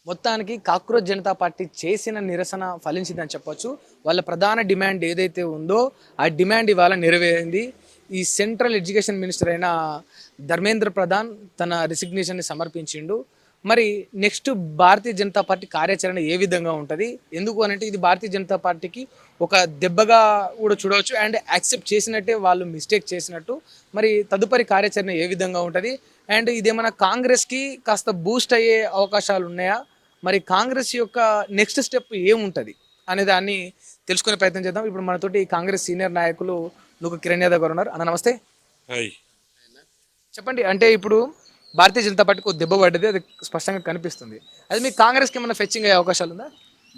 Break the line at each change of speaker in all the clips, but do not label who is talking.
మొత్తానికి cockroach Janata party చేసిన నిరసన ఫలించిందని చెప్పొచ్చు. వాళ్ళ ప్రధాన డిమాండ్ ఏదైతే ఉందో ఆ డిమాండ్ ఇవాళ నెరవేరింది. ఈ సెంట్రల్ ఎడ్యుకేషన్ మినిస్టర్ అయిన ధర్మేంద్ర ప్రధాన్ తన రిసిగ్నేషన్ని సమర్పించిండు. మరి నెక్స్ట్ భారతీయ జనతా పార్టీ కార్యాచరణ ఏ విధంగా ఉంటుంది? ఎందుకు అనంటే ఇది భారతీయ జనతా పార్టీకి ఒక దెబ్బగా కూడా చూడవచ్చు. అండ్ యాక్సెప్ట్ చేసినట్టే వాళ్ళు మిస్టేక్ చేసినట్టు. మరి తదుపరి కార్యాచరణ ఏ విధంగా ఉంటుంది? అండ్ ఇదేమన్నా కాంగ్రెస్కి కాస్త బూస్ట్ అయ్యే అవకాశాలు ఉన్నాయా? మరి కాంగ్రెస్ యొక్క నెక్స్ట్ స్టెప్ ఏముంటుంది అనే దాన్ని తెలుసుకునే ప్రయత్నం చేద్దాం. ఇప్పుడు మనతోటి కాంగ్రెస్ సీనియర్ నాయకులు నువ్వు కిరణ్ యాదవ్ గారు ఉన్నారు. అన్న నమస్తే.
హాయ్.
చెప్పండి, అంటే ఇప్పుడు భారతీయ జనతా పార్టీకి ఒక దెబ్బ పడ్డది, అది స్పష్టంగా కనిపిస్తుంది. అది మీ కాంగ్రెస్కి ఏమైనా ఫెచ్చింగ్ అయ్యే అవకాశాలు ఉందా?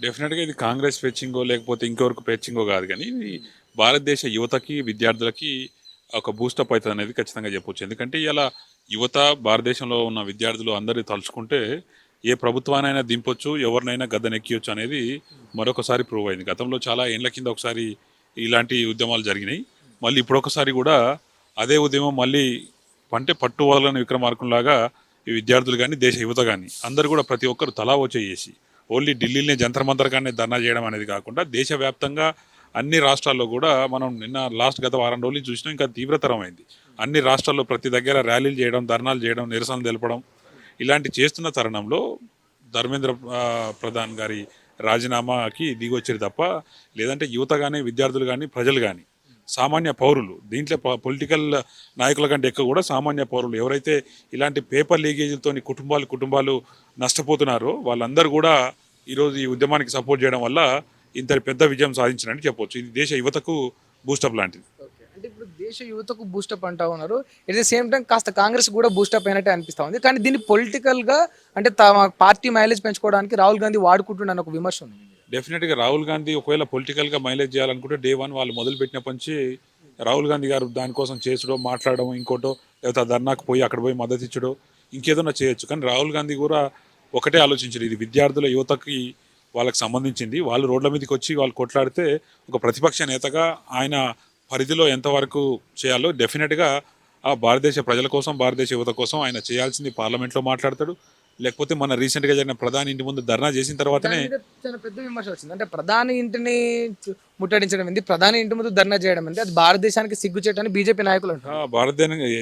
డెఫినెట్గా ఇది కాంగ్రెస్ ఫెచ్చింగో లేకపోతే ఇంకెవరికి ఫెచ్చింగో కాదు, కానీ ఇది భారతదేశ యువతకి విద్యార్థులకి ఒక బూస్టప్ అవుతుంది అనేది ఖచ్చితంగా చెప్పొచ్చు. ఎందుకంటే ఇలా యువత భారతదేశంలో ఉన్న విద్యార్థులు అందరూ తలుచుకుంటే ఏ ప్రభుత్వానైనా దింపొచ్చు, ఎవరినైనా గద్దెనెక్కియొచ్చు అనేది మరొకసారి ప్రూవ్ అయింది. గతంలో చాలా ఏళ్ల కింద ఒకసారి ఇలాంటి ఉద్యమాలు జరిగినాయి. మళ్ళీ ఇప్పుడొకసారి కూడా అదే ఉద్యమం మళ్ళీ అంటే పట్టు వదలని విక్రమార్కుల్లాగా ఈ విద్యార్థులు కానీ దేశ యువత కానీ అందరూ కూడా ప్రతి ఒక్కరు తలా వచ్చే చేసి ఓన్లీ ఢిల్లీనే జంతర్ మంతర్ కానీ ధర్నా చేయడం అనేది కాకుండా దేశవ్యాప్తంగా అన్ని రాష్ట్రాల్లో కూడా మనం నిన్న గత వారం రోజులు చూసినా ఇంకా తీవ్రతరమైంది. అన్ని రాష్ట్రాల్లో ప్రతి దగ్గర ర్యాలీలు చేయడం, ధర్నాలు చేయడం, నిరసనలు తెలపడం ఇలాంటి చేస్తున్న తరుణంలో ధర్మేంద్ర ప్రధాన్ గారి రాజీనామాకి దిగొచ్చారు తప్ప, లేదంటే యువత కానీ విద్యార్థులు కానీ ప్రజలు కానీ సామాన్య పౌరులు దీంట్లో పొలిటికల్ నాయకుల కంటే ఎక్కువ కూడా సామాన్య పౌరులు ఎవరైతే ఇలాంటి పేపర్ లీకేజీలతో కుటుంబాలు నష్టపోతున్నారో వాళ్ళందరూ కూడా ఈరోజు ఈ ఉద్యమానికి సపోర్ట్ చేయడం వల్ల ఇంత పెద్ద విజయం సాధించినట్టు చెప్పవచ్చు. ఇది దేశ యువతకు బూస్టప్ లాంటిది.
అంటే ఇప్పుడు దేశ యువతకు బూస్టప్ అంటా ఉన్నారు. ఎట్ ద సేమ్ టైం కాస్త కాంగ్రెస్ కూడా బూస్టప్ అయినట్టే అనిపిస్తా ఉంది. కానీ దీన్ని పొలిటికల్గా అంటే తమ పార్టీ మైలేజ్ పెంచుకోవడానికి రాహుల్ గాంధీ వాడుకుంటున్నాను ఒక విమర్శ ఉంది.
డెఫినెట్గా రాహుల్ గాంధీ ఒకవేళ పొలిటికల్గా మైలేజ్ చేయాలనుకుంటే డే వన్ వాళ్ళు మొదలుపెట్టినప్పటి నుంచి రాహుల్ గాంధీ గారు దానికోసం చేసుడో మాట్లాడడం ఇంకోటో లేకపోతే ధర్నాకు పోయి అక్కడ పోయి మద్దతు ఇచ్చడో ఇంకేదన్నా చేయొచ్చు. కానీ రాహుల్ గాంధీ కూడా ఒకటే ఆలోచించారు, ఇది విద్యార్థుల యువతకి వాళ్ళకి సంబంధించింది. వాళ్ళు రోడ్ల మీదకి వచ్చి వాళ్ళు కొట్లాడితే ఒక ప్రతిపక్ష నేతగా ఆయన పరిధిలో ఎంతవరకు చేయాలో డెఫినెట్గా ఆ భారతదేశ ప్రజల కోసం భారతదేశ యువత కోసం ఆయన చేయాల్సింది పార్లమెంట్లో మాట్లాడతాడు. లేకపోతే మన రీసెంట్గా జరిగిన ప్రధాని ఇంటి ముందు ధర్నా చేసిన తర్వాతనే
చాలా పెద్ద విమర్శ వచ్చింది. అంటే ప్రధాని ఇంటిని ముట్టడించడం ఏంది, ప్రధాని ఇంటి ముందు ధర్నా చేయడం ఏంది, అది భారతదేశానికి సిగ్గుచేటని బీజేపీ నాయకులు అంటారు.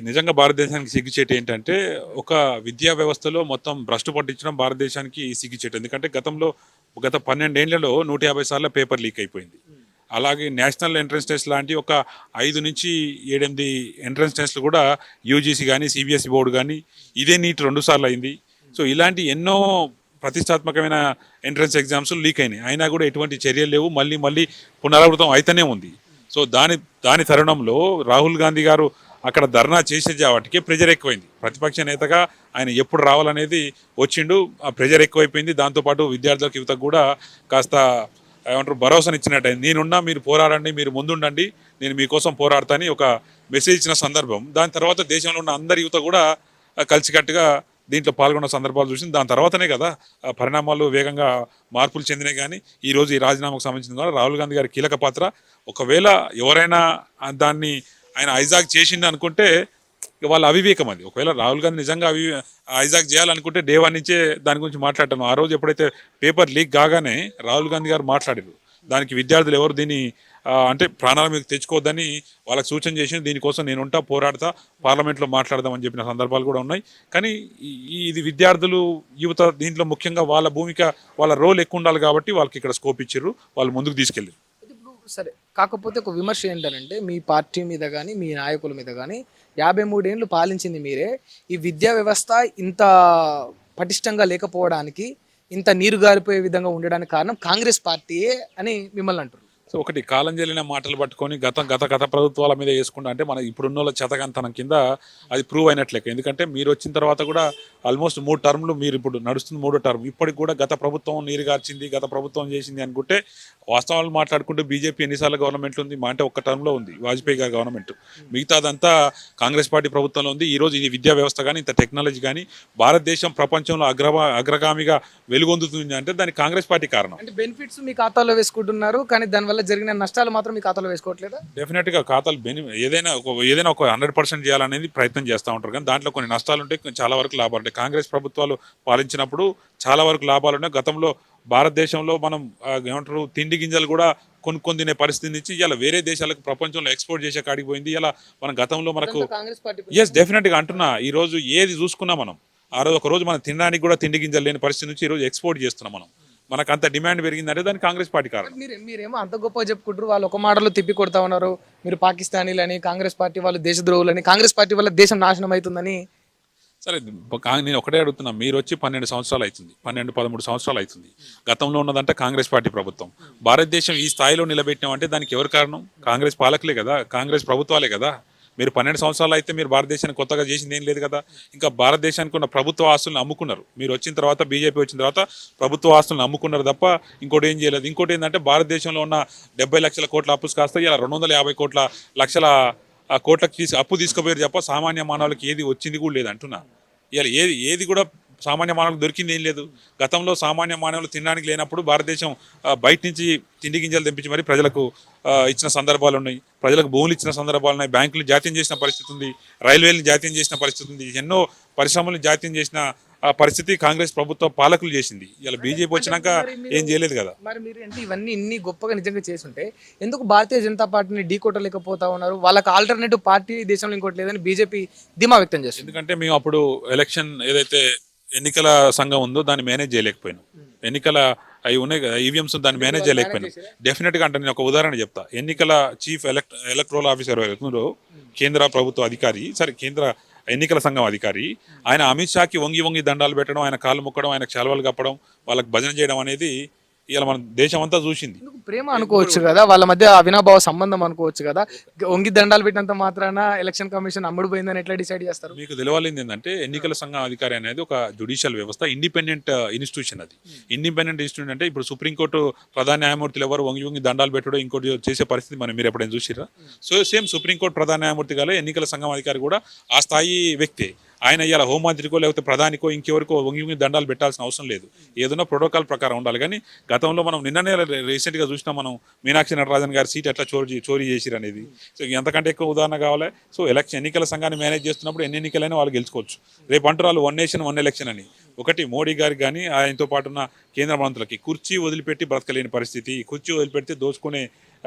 నిజంగా భారతదేశానికి సిగ్గుచేటు ఏంటంటే ఒక విద్యా వ్యవస్థలో మొత్తం భ్రష్టు పట్టించడం భారతదేశానికి సిగ్గుచేటు. ఎందుకంటే గత 12 ఏళ్లలో 150 సార్లు పేపర్ లీక్ అయిపోయింది. అలాగే నేషనల్ ఎంట్రన్స్ టెస్ట్ లాంటి ఒక 5 నుంచి 7-8 ఎంట్రన్స్ టెస్ట్లు కూడా యూజీసీ కానీ సిబిఎస్ఈ బోర్డు కానీ ఇదే నీట్ 2 సార్లు అయింది. సో ఇలాంటి ఎన్నో ప్రతిష్టాత్మకమైన ఎంట్రన్స్ ఎగ్జామ్స్ లీక్ అయినాయి. అయినా కూడా ఎటువంటి చర్యలు లేవు, మళ్ళీ పునరావృతం అయితేనే ఉంది. సో దాని తరుణంలో రాహుల్ గాంధీ గారు అక్కడ ధర్నా చేసే వాటికి ప్రెజర్ ఎక్కువైంది. ప్రతిపక్ష నేతగా ఆయన ఎప్పుడు రావాలనేది వచ్చిండు, ఆ ప్రెజర్ ఎక్కువైపోయింది. దాంతోపాటు విద్యార్థులకు యువతకు కూడా కాస్త ఏమంటారు భరోసానిచ్చినట్టు నేనున్నా, మీరు పోరాడండి, మీరు ముందుండండి, నేను మీకోసం పోరాడతాని ఒక మెసేజ్ ఇచ్చిన సందర్భం. దాని తర్వాత దేశంలో ఉన్న అందరి యువత కూడా కలిసికట్టుగా దీంట్లో పాల్గొన్న సందర్భాలు చూసింది. దాని తర్వాతనే కదా పరిణామాలు వేగంగా మార్పులు చెందినాయి. కానీ ఈరోజు ఈ రాజీనామాకు సంబంధించిన కూడా రాహుల్ గాంధీ గారి కీలక పాత్ర. ఒకవేళ ఎవరైనా దాన్ని ఆయన హైజాక్ చేసింది అనుకుంటే వాళ్ళ అవివేకం అది. ఒకవేళ రాహుల్ గాంధీ నిజంగా హైజాక్ చేయాలనుకుంటే డే వన్ నుంచే దాని గురించి మాట్లాడటం. ఆ రోజు ఎప్పుడైతే పేపర్ లీక్ కాగానే రాహుల్ గాంధీ గారు మాట్లాడారు, దానికి విద్యార్థులు ఎవరు దీన్ని అంటే ప్రాణాల మీద తెచ్చుకోవద్దని వాళ్ళకి సూచన చేసి దీనికోసం నేనుంటా, పోరాడతా, పార్లమెంట్లో మాట్లాడదామని చెప్పిన సందర్భాలు కూడా ఉన్నాయి. కానీ ఇది విద్యార్థులు యువత దీంట్లో ముఖ్యంగా వాళ్ళ భూమిక వాళ్ళ రోల్ ఎక్కువ ఉండాలి కాబట్టి వాళ్ళకి ఇక్కడ స్కోప్ ఇచ్చారు, వాళ్ళు ముందుకు తీసుకెళ్ళారు.
సరే, కాకపోతే ఒక విమర్శ ఏంటంటే మీ పార్టీ మీద కానీ మీ నాయకుల మీద కానీ 53 ఏళ్ళు పాలించింది మీరే. ఈ విద్యా వ్యవస్థ ఇంత పటిష్టంగా లేకపోవడానికి, ఇంత నీరు గారిపోయే విధంగా ఉండడానికి కారణం కాంగ్రెస్ పార్టీయే అని మిమ్మల్ని అంటారు.
సో ఒకటి కాలం చెల్లిన మాటలు పట్టుకొని గత ప్రభుత్వాల మీద వేసుకుంటా అంటే మన ఇప్పుడున్న వాళ్ళ చేతకంతనం కింద అది ప్రూవ్ అయినట్లే. ఎందుకంటే మీరు వచ్చిన తర్వాత కూడా ఆల్మోస్ట్ 3 టర్మ్లు, మీరు ఇప్పుడు నడుస్తున్న 3వ టర్మ్, ఇప్పటికి కూడా గత ప్రభుత్వం నీరుగార్చింది, గత ప్రభుత్వం చేసింది అనుకుంటే వాస్తవాలు మాట్లాడుకుంటే బీజేపీ ఎన్నిసార్లు గవర్నమెంట్ ఉంది? అంటే ఒక్క టర్మ్లో ఉంది వాజ్పేయి గారి గవర్నమెంట్. మిగతాదంతా కాంగ్రెస్ పార్టీ ప్రభుత్వంలో ఉంది. ఈరోజు ఇది విద్యా వ్యవస్థ కానీ ఇంత టెక్నాలజీ కానీ భారతదేశం ప్రపంచంలో అగ్రగామిగా వెలుగొందుతుంది అంటే దానికి కాంగ్రెస్ పార్టీ కారణం.
అంటే బెనిఫిట్స్ మీ ఖాతాలో వేసుకుంటున్నారు, కానీ దానివల్ల వల్ల జరిగిన నష్టాలు మాత్రం మీ ఖాతాలో వేసుకోవట్లేదా?
డెఫినెట్గా ఖాతాలు ఏదైనా ఒక 100% చేయాలనేది ప్రయత్నం చేస్తూ ఉంటారు, కానీ దాంట్లో కొన్ని నష్టాలు ఉంటాయి, చాలా వరకు లాభాలు ఉంటాయి. కాంగ్రెస్ ప్రభుత్వాలు పాలించినప్పుడు చాలా వరకు లాభాలు ఉన్నాయి. గతంలో భారతదేశంలో మనం ఏమంటారు తిండి గింజలు కూడా కొనుక్కొని తినే పరిస్థితి నుంచి ఇలా వేరే దేశాలకు ప్రపంచంలో ఎక్స్పోర్ట్ చేసే కాడికి పోయింది. ఇలా మన గతంలో మనకు
కాంగ్రెస్ పార్టీ
డెఫినెట్గా అంటున్నా, ఈ రోజు ఏది చూసుకున్నా మనం ఆ రోజు ఒక రోజు మనం తినడానికి కూడా తిండి గింజలు లేని పరిస్థితి నుంచి ఈ రోజు ఎక్స్పోర్ట్ చేస్తున్నాం మనం. మనకు అంత డిమాండ్ పెరిగిందంటే దానికి కాంగ్రెస్ పార్టీ కారణం.
మీరేమో అంత గొప్ప చెప్పుకుంటారు, వాళ్ళు ఒక మాటలో తిప్పి కొడతా ఉన్నారు. మీరు పాకిస్తానీలని, కాంగ్రెస్ పార్టీ వాళ్ళు దేశద్రోహులని, కాంగ్రెస్ పార్టీ వల్ల దేశం నాశనం అవుతుందని.
సరే, నేను ఒకటే అడుగుతున్నా, మీరు వచ్చి 12 సంవత్సరాలు అవుతుంది, 13 సంవత్సరాలు అవుతుంది. గతంలో ఉన్నదంటే కాంగ్రెస్ పార్టీ ప్రభుత్వం. భారతదేశం ఈ స్థాయిలో నిలబెట్టినామంటే దానికి ఎవరు కారణం? కాంగ్రెస్ పాలకులే కదా, కాంగ్రెస్ ప్రభుత్వాలే కదా. మీరు 12 సంవత్సరాలు అయితే మీరు భారతదేశాన్ని కొత్తగా చేసింది ఏం లేదు కదా. ఇంకా భారతదేశానికి ఉన్న ప్రభుత్వ ఆస్తులను అమ్ముకున్నారు. మీరు వచ్చిన తర్వాత, బీజేపీ వచ్చిన తర్వాత ప్రభుత్వ ఆస్తులను అమ్ముకున్నారు తప్ప ఇంకోటి ఏం చేయలేదు. ఇంకోటి ఏంటంటే భారతదేశంలో ఉన్న 70 లక్షల కోట్ల అప్పు కాస్త ఇలా 250 లక్షల కోట్లకు అప్పు తీసుకుపోయారు తప్ప సామాన్య మానవులకి ఏది వచ్చింది కూడా లేదు అంటున్నా. ఇలా ఏది కూడా సామాన్య మానవులకు దొరికింది ఏం లేదు. గతంలో సామాన్య మానవులు తినడానికి లేనప్పుడు భారతదేశం బయట నుంచి తిండి గింజలు తెప్పించి మరి ప్రజలకు ఇచ్చిన సందర్భాలు ఉన్నాయి, ప్రజలకు భూములు ఇచ్చిన సందర్భాలు ఉన్నాయి, బ్యాంకులు జాతీయం చేసిన పరిస్థితి ఉంది, రైల్వేలను జాతీయం చేసిన పరిస్థితి ఉంది, ఎన్నో పరిశ్రమలను జాతీయం చేసిన పరిస్థితి కాంగ్రెస్ ప్రభుత్వ పాలకులు చేసింది. ఇలా బీజేపీ వచ్చినాక ఏం చేయలేదు కదా.
మరి మీరు అంటే ఇవన్నీ ఇన్ని గొప్పగా నిజంగా చేస్తుంటే ఎందుకు భారతీయ జనతా పార్టీని ఢీకొట్టలేకపోతా ఉన్నారు? వాళ్ళకి ఆల్టర్నేటివ్ పార్టీ దేశంలో ఇంకోటి లేదని బీజేపీ ధీమా వ్యక్తం చేస్తుంది.
ఎందుకంటే మేము అప్పుడు ఎలక్షన్ ఏదైతే ఎన్నికల సంఘం ఉందో దాన్ని మేనేజ్ చేయలేకపోయినాం. ఎన్నికల అవి ఉన్నాయి కదా ఈవీఎంస్, దాన్ని మేనేజ్ చేయలేకపోయినాం. డెఫినెట్గా అంటే నేను ఒక ఉదాహరణ చెప్తా. ఎన్నికల చీఫ్ ఎలక్ట్రల్ ఆఫీసర్ కేంద్ర ప్రభుత్వ అధికారి, కేంద్ర ఎన్నికల సంఘం అధికారి, ఆయన అమిత్ షాకి వంగి దండాలు పెట్టడం, ఆయన కాళ్ళు మొక్కడం, ఆయన శాలువాలు కప్పడం, వాళ్ళకి భజన చేయడం అనేది ఇలా మన దేశం అంతా చూసింది.
ప్రేమ అనుకోవచ్చు కదా, వాళ్ళ మధ్య అవినాభావ సంబంధం అనుకోవచ్చు కదా. వంగి దండాలు పెట్టినంత మాత్రాన ఎలక్షన్ కమిషన్ అమ్ముడుపోయిందని ఎట్లా డిసైడ్ చేస్తారు?
మీకు తెలియాలింది ఏంటంటే ఎన్నికల సంఘం అధికారి అనేది ఒక జ్యుడిషియల్ వ్యవస్థ, ఇండిపెండెంట్ ఇన్స్టిట్యూషన్. అది ఇండిపెండెంట్ ఇన్స్టిట్యూషన్ అంటే ఇప్పుడు సుప్రీంకోర్టు ప్రధాన న్యాయమూర్తులు ఎవరు వంగి దండాలు పెట్టడం ఇంకోటి చేసే పరిస్థితి మీరు ఎప్పుడైనా చూసిరా? సో సేమ్ సుప్రీంకోర్టు ప్రధాన న్యాయమూర్తి గాలే ఎన్నికల సంఘం అధికారి కూడా ఆ స్థాయి వ్యక్తే. ఆయన ఇలా హోంమంత్రికో లేకపోతే ప్రధానికో ఇంకెవరికో వంగి దండాలు పెట్టాల్సిన అవసరం లేదు. ఏదైనా ప్రోటోకాల్ ప్రకారం ఉండాలి. కానీ గతంలో మనం నిన్ననే రీసెంట్గా చూసినాం మనం మీనాక్షి నటరాజన్ గారి సీట్ ఎట్లా చోరీ చేసిరు అనేది. సో ఎంతకంటే ఎక్కువ ఉదాహరణ కావాలి. సో ఎన్నికల సంఘాన్ని మేనేజ్ చేస్తున్నప్పుడు ఎన్ని ఎన్నికలైనా వాళ్ళు గెలుచుకోవచ్చు. రేపు అంటారు 1 నేషన్ 1 ఎలక్షన్ అని. ఒకటి మోడీ గారికి కానీ ఆయనతో పాటు ఉన్న కేంద్ర మంత్రులకి కుర్చీ వదిలిపెట్టి బ్రతకలేని పరిస్థితి, కుర్చీ వదిలిపెడితే దోచుకునే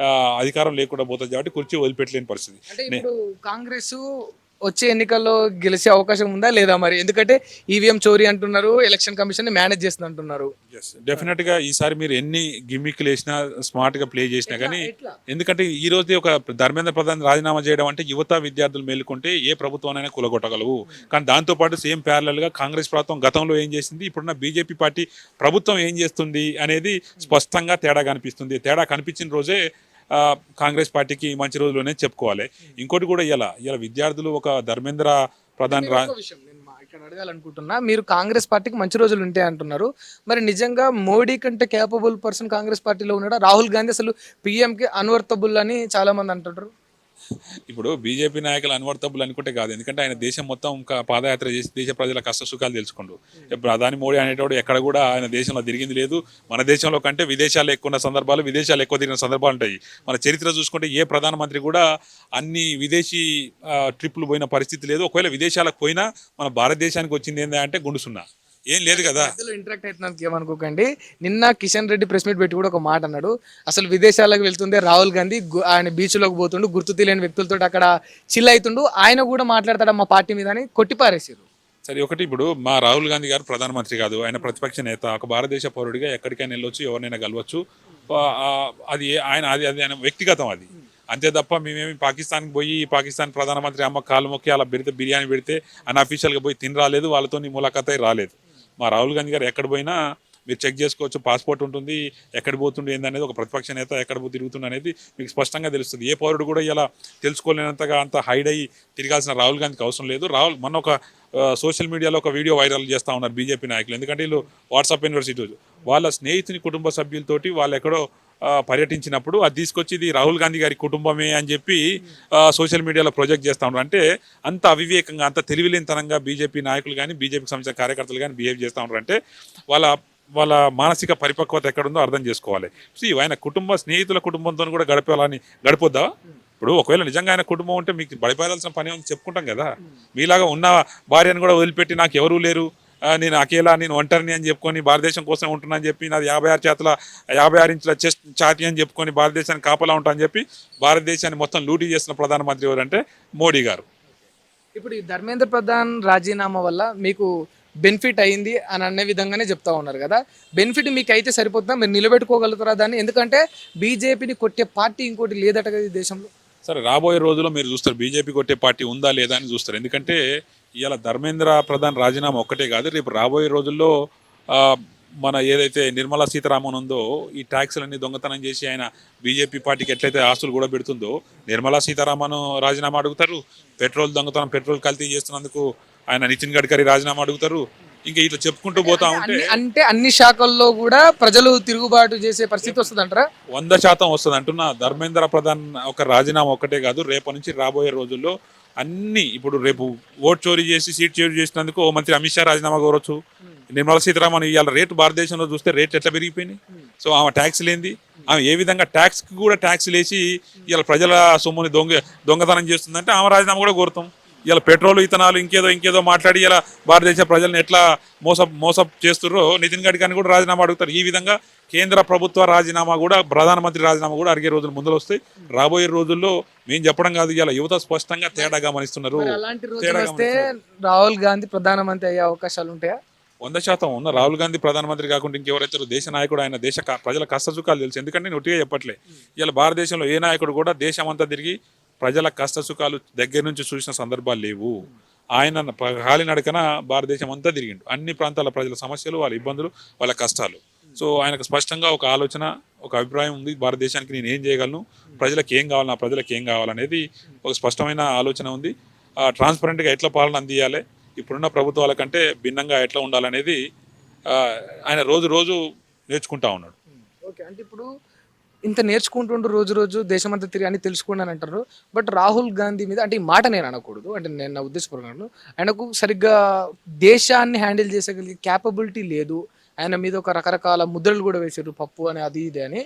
అధికారం లేకుండా పోతుంది కాబట్టి కుర్చీ వదిలిపెట్టలేని పరిస్థితి.
కాంగ్రెస్ వచ్చే ఎన్నికల్లో గెలిచే అవకాశం ఉందా లేదా మరి? ఎందుకంటే ఈవీఎం చోరీ అంటున్నారు, ఎలక్షన్ కమిషన్ మేనేజ్ చేస్తుంది అంటున్నారు.
డెఫినెట్ గా ఈసారి మీరు ఎన్ని గిమ్మిక్లు వేసినా, స్మార్ట్ గా ప్లే చేసినా కానీ, ఎందుకంటే ఈ రోజే ఒక ధర్మేంద్ర ప్రధాన్ రాజీనామా చేయడం అంటే యువత విద్యార్థులు మేలుకుంటే ఏ ప్రభుత్వానైనా కూలగొట్టగలవు. కానీ దాంతోపాటు సేమ్ ప్యారలల్ గా కాంగ్రెస్ ప్రభుత్వం గతంలో ఏం చేసింది, ఇప్పుడున్న బీజేపీ పార్టీ ప్రభుత్వం ఏం చేస్తుంది అనేది స్పష్టంగా తేడా కనిపిస్తుంది. తేడా కనిపించిన రోజే కాంగ్రెస్ పార్టీకి మంచి రోజులోనే చెప్పుకోవాలి. ఇంకోటి కూడా ఇలా విద్యార్థులు ఒక ధర్మేంద్ర ప్రధాన్
ఇక్కడ అడగాలనుకుంటున్నా, మీరు కాంగ్రెస్ పార్టీకి మంచి రోజులు ఉంటాయి అంటున్నారు. మరి నిజంగా మోడీ కంటే కేపబుల్ పర్సన్ కాంగ్రెస్ పార్టీలో ఉన్నాడా? రాహుల్ గాంధీ అసలు పీఎంకి అన్వర్తబుల్ అని చాలా మంది అంటుంటారు.
ఇప్పుడు బీజేపీ నాయకులు అన్వర్తబుల్ అనుకుంటే కాదు, ఎందుకంటే ఆయన దేశం మొత్తం పాదయాత్ర చేసి దేశ ప్రజల కష్ట సుఖాలు తెలుసుకుంటూ. ప్రధాని మోడీ అనేటోడు ఎక్కడ కూడా ఆయన దేశంలో తిరిగింది లేదు. మన దేశంలో కంటే విదేశాల్లో ఎక్కువ ఉన్న సందర్భాలు, విదేశాలు ఎక్కువ తిరిగిన సందర్భాలు ఉంటాయి. మన చరిత్ర చూసుకుంటే ఏ ప్రధానమంత్రి కూడా అన్ని విదేశీ ట్రిప్పులు పోయిన పరిస్థితి లేదు. ఒకవేళ విదేశాలకు పోయినా మన భారతదేశానికి వచ్చింది ఏంటంటే గుండు సున్నా, ఏం లేదు కదా.
ఇంటరాక్ట్ అవుతున్నానికి ఏమనుకోకండి. నిన్న కిషన్ రెడ్డి ప్రెస్ మీట్ పెట్టి కూడా ఒక మాట అన్నాడు, అసలు విదేశాలకు వెళ్తుండే రాహుల్ గాంధీ ఆయన బీచ్లోకి పోతుండు, గుర్తు తెలియని వ్యక్తులతో అక్కడ చిల్ అవుతుండు, ఆయన కూడా మాట్లాడతాడు మా పార్టీ మీద అని కొట్టిపారేసారు.
సరే, ఒకటి ఇప్పుడు మా రాహుల్ గాంధీ గారు ప్రధానమంత్రి కాదు, ఆయన ప్రతిపక్ష నేత. ఒక భారతదేశ పౌరుడిగా ఎక్కడికైనా వెళ్ళొచ్చు, ఎవరినైనా కలవచ్చు. అది ఆయన వ్యక్తిగతం అది, అంతే తప్ప మేమేమి పాకిస్తాన్కి పోయి పాకిస్తాన్ ప్రధానమంత్రి అమ్మ కాలు మొక్కి అలా బిర్యానీ పెడితే అన్అఫీషియల్గా పోయి తిని రాలేదు, వాళ్ళతో ములాఖాత్ రాలేదు. మా రాహుల్ గాంధీ గారు ఎక్కడ పోయినా మీరు చెక్ చేసుకోవచ్చు, పాస్పోర్ట్ ఉంటుంది, ఎక్కడ పోతుండే ఏందనేది, ఒక ప్రతిపక్ష నేత ఎక్కడ తిరుగుతుంది అనేది మీకు స్పష్టంగా తెలుస్తుంది. ఏ పౌరుడు కూడా ఇలా తెలుసుకోలేనంతగా అంత హైడ్ అయ్యి తిరగాల్సిన రాహుల్ గాంధీకి అవసరం లేదు. మొన్న ఒక సోషల్ మీడియాలో ఒక వీడియో వైరల్ చేస్తూ ఉన్నారు బీజేపీ నాయకులు. ఎందుకంటే వీళ్ళు వాట్సాప్ యూనివర్సిటీ వాళ్ళ స్నేహితుని కుటుంబ సభ్యులతోటి వాళ్ళు ఎక్కడో పర్యటించినప్పుడు అది తీసుకొచ్చి ఇది రాహుల్ గాంధీ గారి కుటుంబమే అని చెప్పి సోషల్ మీడియాలో ప్రొజెక్ట్ చేస్తూ ఉన్నారు. అంటే అంత అవివేకంగా, అంత తెలివిలేనితనంగా బీజేపీ నాయకులు కానీ బీజేపీకి సంబంధించిన కార్యకర్తలు కానీ బిహేవ్ చేస్తూ ఉన్నారు. అంటే వాళ్ళ వాళ్ళ మానసిక పరిపక్వత ఎక్కడుందో అర్థం చేసుకోవాలి. ఆయన స్నేహితుల కుటుంబంతో కూడా గడిపొద్దా? ఇప్పుడు ఒకవేళ నిజంగా ఆయన కుటుంబం ఉంటే మీకు బడిపారాల్సిన పని ఉంది చెప్పుకుంటాం కదా. మీలాగా ఉన్న భార్యను కూడా వదిలిపెట్టి నాకు ఎవరూ లేరు, నేను అకేలా, నేను ఒంటరిని అని చెప్పుకొని భారతదేశం కోసం ఉంటున్నా అని చెప్పి, నాది 56 ఇంచుల చెస్ట్ ఛాతీ అని చెప్పుకొని భారతదేశాన్ని కాపలా ఉంటా అని చెప్పి భారతదేశాన్ని మొత్తం లూటీ చేసిన ప్రధానమంత్రి ఎవరంటే మోడీ గారు.
ఇప్పుడు ఈ ధర్మేంద్ర ప్రధాన్ రాజీనామా వల్ల మీకు బెనిఫిట్ అయింది అని అనే విధంగానే చెప్తా ఉన్నారు కదా. బెనిఫిట్ మీకు అయితే సరిపోతుందా? మీరు నిలబెట్టుకోగలుగుతారా దాన్ని? ఎందుకంటే బీజేపీని కొట్టే పార్టీ ఇంకోటి లేదట కదా ఈ దేశంలో.
సరే, రాబోయే రోజుల్లో మీరు చూస్తారు బీజేపీ కొట్టే పార్టీ ఉందా లేదా అని చూస్తారు. ఎందుకంటే ఇవాళ ధర్మేంద్ర ప్రధాన్ రాజీనామా ఒక్కటే కాదు, రేపు రాబోయే రోజుల్లో ఆ, మన ఏదైతే నిర్మలా సీతారామన్ ఉందో ఈ ట్యాక్స్లన్నీ దొంగతనం చేసి ఆయన బీజేపీ పార్టీకి ఎట్లయితే ఆస్తులు కూడా పెడుతుందో, నిర్మలా సీతారామన్ రాజీనామా అడుగుతారు. పెట్రోల్ కల్తీ చేస్తున్నందుకు ఆయన నితిన్ గడ్కరీ రాజీనామా అడుగుతారు. ఇంకా ఇట్లా చెప్పుకుంటూ పోతా ఉంటే
అంటే అన్ని శాఖల్లో కూడా ప్రజలు తిరుగుబాటు చేసే పరిస్థితి వస్తుంది అంటారా?
100% వస్తుంది అంటున్నా. ధర్మేంద్ర ప్రధాన్ ఒక రాజీనామా ఒక్కటే కాదు, రేపటి నుంచి రాబోయే రోజుల్లో అన్ని, ఇప్పుడు రేపు సీట్ చోరీ చేసినందుకు ఓ మంత్రి అమిత్ షా రాజీనామా కోరొచ్చు. నిర్మలా సీతారామన్ ఇవాళ రేటు భారతదేశంలో చూస్తే రేట్లు ఎట్లా పెరిగిపోయినాయి. సో ఆమె ట్యాక్స్ లేనిది, ఆమె ఏ విధంగా ట్యాక్స్కి కూడా ట్యాక్స్ లేచి ఇవాళ ప్రజల సొమ్ముని దొంగతనం చేస్తుందంటే ఆమె రాజీనామా కూడా కోరుతాం. ఇలా పెట్రోల్, ఇథనాల్ ఇంకేదో మాట్లాడి ఇలా భారతదేశ ప్రజలను ఎట్లా మోసప్ చేస్తున్నారో నితిన్ గడ్కరీని కూడా రాజీనామా అడుగుతారు. ఈ విధంగా కేంద్ర ప్రభుత్వ రాజీనామా కూడా, ప్రధానమంత్రి రాజీనామా కూడా అడిగే రోజులు ముందులో వస్తాయి. రాబోయే రోజుల్లో మేము చెప్పడం కాదు, ఇలా యువత స్పష్టంగా తేడా గమనిస్తున్నారు.
అలాంటి రోజులు వస్తే రాహుల్ గాంధీ ప్రధానమంత్రి అయ్యే అవకాశాలు ఉంటాయా?
100% ఉన్న. రాహుల్ గాంధీ ప్రధానమంత్రి కాకుండా ఇంకెవరైతే దేశ నాయకుడు, ఆయన ప్రజల కష్టసుఖాలు తెలుసు. ఎందుకంటే నేను ఒట్టిగా చెప్పట్లే, ఇలా భారతదేశంలో ఏ నాయకుడు కూడా దేశం అంతా తిరిగి ప్రజల కష్టసుఖాలు దగ్గర నుంచి చూసిన సందర్భాలు లేవు. ఆయన కాలినడకన భారతదేశం అంతా తిరిగిండు. అన్ని ప్రాంతాల ప్రజల సమస్యలు, వాళ్ళ ఇబ్బందులు, వాళ్ళ కష్టాలు. సో ఆయనకు స్పష్టంగా ఒక ఆలోచన, ఒక అభిప్రాయం ఉంది. భారతదేశానికి నేను ఏం చేయగలను, ప్రజలకు ఏం కావాలి, నా ప్రజలకు ఏం కావాలనేది ఒక స్పష్టమైన ఆలోచన ఉంది. ట్రాన్స్పరెంట్గా ఎట్లా పాలన అందియాలి, ఇప్పుడున్న ప్రభుత్వాల కంటే భిన్నంగా ఎట్లా ఉండాలనేది ఆయన రోజు నేర్చుకుంటా ఉన్నాడు.
ఓకే, అంటే ఇప్పుడు ఇంత నేర్చుకుంటుండ్రు, రోజు దేశమంతా తిరిగి అని తెలుసుకున్నాను అంటారు. బట్ రాహుల్ గాంధీ మీద, అంటే ఈ మాట నేను అనకూడదు, అంటే నేను నా ఉద్దేశపూర్వకంగా ఆయనకు సరిగ్గా దేశాన్ని హ్యాండిల్ చేసేగలిగే క్యాపబిలిటీ లేదు. ఆయన మీద ఒక రకరకాల ముద్రలు కూడా వేసారు, పప్పు అని, అది ఇది అని.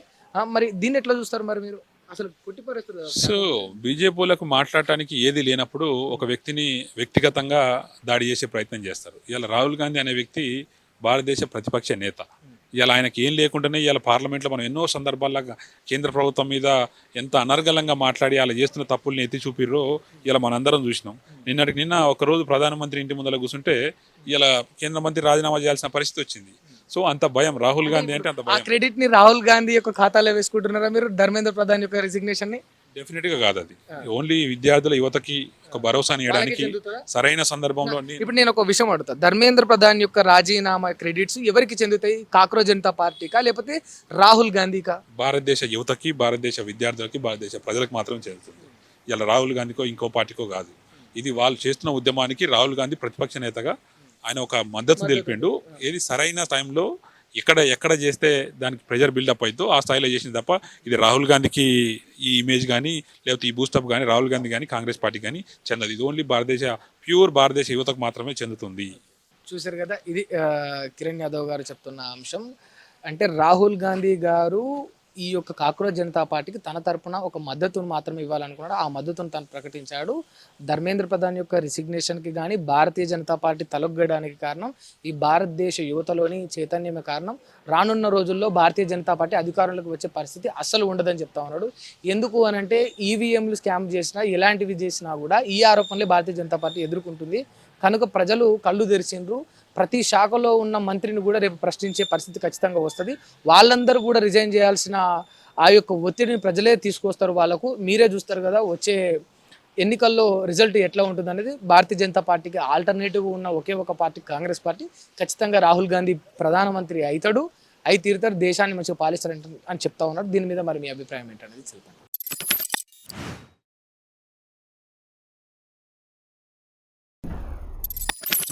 మరి దీన్ని ఎట్లా చూస్తారు మరి మీరు? అసలు కొట్టి పరిస్థితులు.
సో బీజేపీలకు మాట్లాడటానికి ఏది లేనప్పుడు ఒక వ్యక్తిని వ్యక్తిగతంగా దాడి చేసే ప్రయత్నం చేస్తారు. ఇలా రాహుల్ గాంధీ అనే వ్యక్తి భారతదేశ ప్రతిపక్ష నేత. ఇలా ఆయనకి ఏం లేకుండానే ఇలా పార్లమెంట్లో మనం ఎన్నో సందర్భాల్లో కేంద్ర ప్రభుత్వం మీద ఎంత అనర్గళంగా మాట్లాడి అలా చేస్తున్న తప్పుల్ని ఎత్తి చూపిర్రో ఇలా మనందరం చూసినాం. నిన్న ఒకరోజు ప్రధానమంత్రి ఇంటి ముందర కూర్చుంటే ఇలా కేంద్ర మంత్రి రాజీనామా చేయాల్సిన పరిస్థితి వచ్చింది. సో అంత భయం రాహుల్ గాంధీ అంటే, అంత భయం.
క్రెడిట్ ని రాహుల్ గాంధీ యొక్క ఖాతాలో వేసుకుంటున్నారా మీరు, ధర్మేంద్ర ప్రధాన్ యొక్క రిజిగ్నేషన్ ని?
డెఫినెట్గా కాదు. అది ఓన్లీ విద్యార్థుల, యువతకి ఒక భరోసాని ఇవ్వడానికి సరైన సందర్భంలో.
ఇప్పుడు నేను ఒక విషయం అడుగుతా, ధర్మేంద్ర ప్రధాన్ యొక్క రాజీనామా క్రెడిట్స్ ఎవరికి చెందుతాయి? కాక్రోజ్ జనతా పార్టీకా లేకపోతే రాహుల్ గాంధీకా?
భారతదేశ యువతకి, భారతదేశ విద్యార్థులకి, భారతదేశ ప్రజలకు మాత్రం చెందుతుంది. ఇలా రాహుల్ గాంధీకో ఇంకో పార్టీకో కాదు. ఇది వాళ్ళు చేస్తున్న ఉద్యమానికి రాహుల్ గాంధీ ప్రతిపక్ష నేతగా ఆయన ఒక మద్దతు తెలిపిండు. ఏది సరైన టైంలో ఎక్కడ చేస్తే దానికి ప్రెజర్ బిల్డప్ అవుతుందో ఆ స్థాయిలో చేసింది తప్ప ఇది రాహుల్ గాంధీకి ఈ ఇమేజ్ కానీ లేకపోతే ఈ బూస్టప్ కానీ రాహుల్ గాంధీ కానీ కాంగ్రెస్ పార్టీ కానీ చెందదు. ఇది ఓన్లీ ప్యూర్ భారతదేశ యువతకు మాత్రమే చెందుతుంది.
చూశారు కదా, ఇది కిరణ్ యాదవ్ గారు చెప్తున్న అంశం. అంటే రాహుల్ గాంధీ గారు ఈ యొక్క కాక్రోజ్ జనతా పార్టీకి తన తరపున ఒక మద్దతును మాత్రమే ఇవ్వాలనుకున్నాడు. ఆ మద్దతును తను ప్రకటించాడు. ధర్మేంద్ర ప్రధాన్ యొక్క రిసిగ్నేషన్కి కానీ భారతీయ జనతా పార్టీ తలొగ్గడానికి కారణం ఈ భారతదేశ యువతలోని చైతన్యమే కారణం. రానున్న రోజుల్లో భారతీయ జనతా పార్టీ అధికారంలోకి వచ్చే పరిస్థితి అస్సలు ఉండదని చెప్తా ఉన్నాడు. ఎందుకు అనంటే ఈవీఎంలు స్కామ్ చేసినా, ఎలాంటివి చేసినా కూడా ఈ ఆరోపణలే భారతీయ జనతా పార్టీ ఎదుర్కొంటుంది. కనుక ప్రజలు కళ్ళు తెరిచిండ్రు. ప్రతి శాఖలో ఉన్న మంత్రిని కూడా రేపు ప్రశ్నించే పరిస్థితి ఖచ్చితంగా వస్తుంది. వాళ్ళందరూ కూడా రిజైన్ చేయాల్సిన ఆ యొక్క ఒత్తిడిని ప్రజలే తీసుకొస్తారు. వాళ్ళకు మీరే చూస్తారు కదా వచ్చే ఎన్నికల్లో రిజల్ట్ ఎట్లా ఉంటుంది అనేది. భారతీయ జనతా పార్టీకి ఆల్టర్నేటివ్ ఉన్న ఒకే ఒక పార్టీ కాంగ్రెస్ పార్టీ. ఖచ్చితంగా రాహుల్ గాంధీ ప్రధానమంత్రి అవుతాడు, అయి తీరుతారు, దేశాన్ని మంచిగా పాలిస్తారంట అని చెప్తా ఉన్నారు. దీని మీద మరి మీ అభిప్రాయం ఏంటనేది చెప్పండి.